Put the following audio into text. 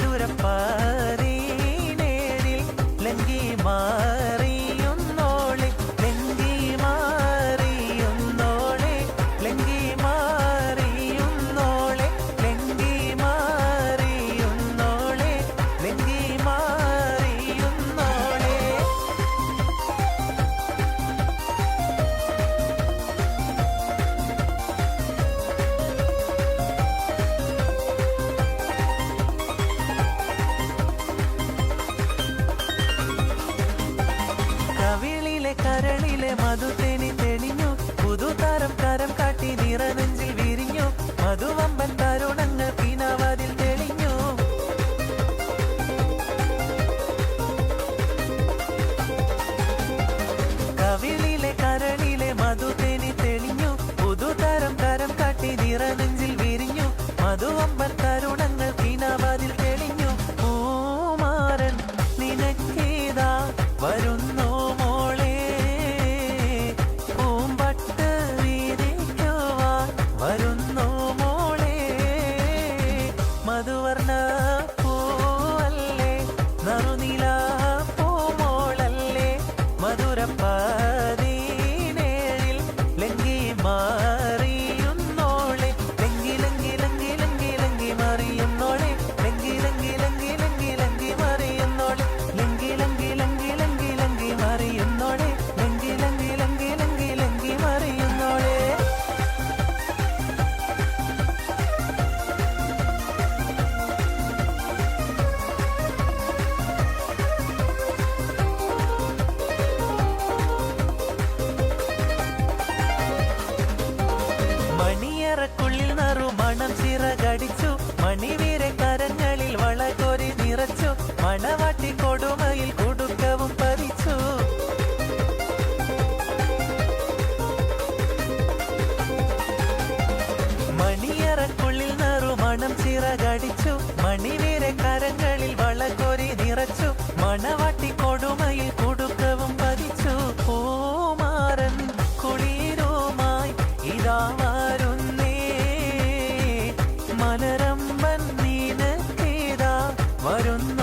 മധുരപ്പാരീനേരിൽ ലങ്കി മാറിയുന്നോളെ ലങ്കി മാറിയുന്നോളെ ലങ്കി മാറിയുന്നോളെ ലങ്കി മാറിയുന്നോളെ ലങ്കി മാറിയുന്നോളെ. കവിളിലെ കരളിലെ മധുതേനി തെളിഞ്ഞു പുതുതാരം കരം കാട്ടി നിറനെഞ്ചിൽ വിരിഞ്ഞു മധുവമ്പൻ തരുണങ്ങൾ പീനാവാതിൽ തെളിഞ്ഞു. കവിളിലെ കരളിലെ മധുതേനി തെളിഞ്ഞു പുതുതാരം കരം കാട്ടി നിറനെഞ്ചിൽ വിരിഞ്ഞു മധുവമ്പൻ തരുണങ്ങൾ പീനാവാതിൽ തെളിഞ്ഞു. പൂമാരൻ നിനക്കേതാ വരുന്നു മോളെ പൂമ്പട്ട് വീരിക്കുവാൻ വരുന്നു മോളെ മധുവർണ്ണ പൂവല്ലേ നറുനില പൂമോളല്ലേ മധുരപ്പാരീനേഴിൽ ലങ്കി മാറിയുന്നോളെ ലങ്കി ലങ്കി ലങ്കി ലങ്കി ലങ്കി മാറിയുന്നോളെ ലങ്കി ലങ്കി ലങ്കി ലങ്കി ലങ്കി മാറിയുന്നോളെ ലങ്കി ലങ്കി ലങ്കി ലങ്കി ലങ്കി മാറിയുന്നോളെ ലങ്കി ലങ്കി ലങ്കി ലങ്കി ലങ്കി മാറിയുന്നോളെ. മണിയറക്കുള്ളിൽ നറുമണം ചിറകടിച്ചു മണിവീരെ കരങ്ങളിൽ വളകോരി നിറച്ചു മണവാട്ടി കൊടുമയിൽ കുടുക്കവും പതിച്ചു. മണിയറക്കുള്ളിൽ നറുമണം ചിറകടിച്ചു മണിവീരെ കരങ്ങളിൽ വളകോരി നിറച്ചു മണവാട്ടി കൊടുമയിൽ കുടുക്കവും പതിച്ചു. പൂമാരൻ കുളിരുമായി ഇതാ വരുന്നേ മലരമ്പൻ നീനക്കേതാ വരുന്നു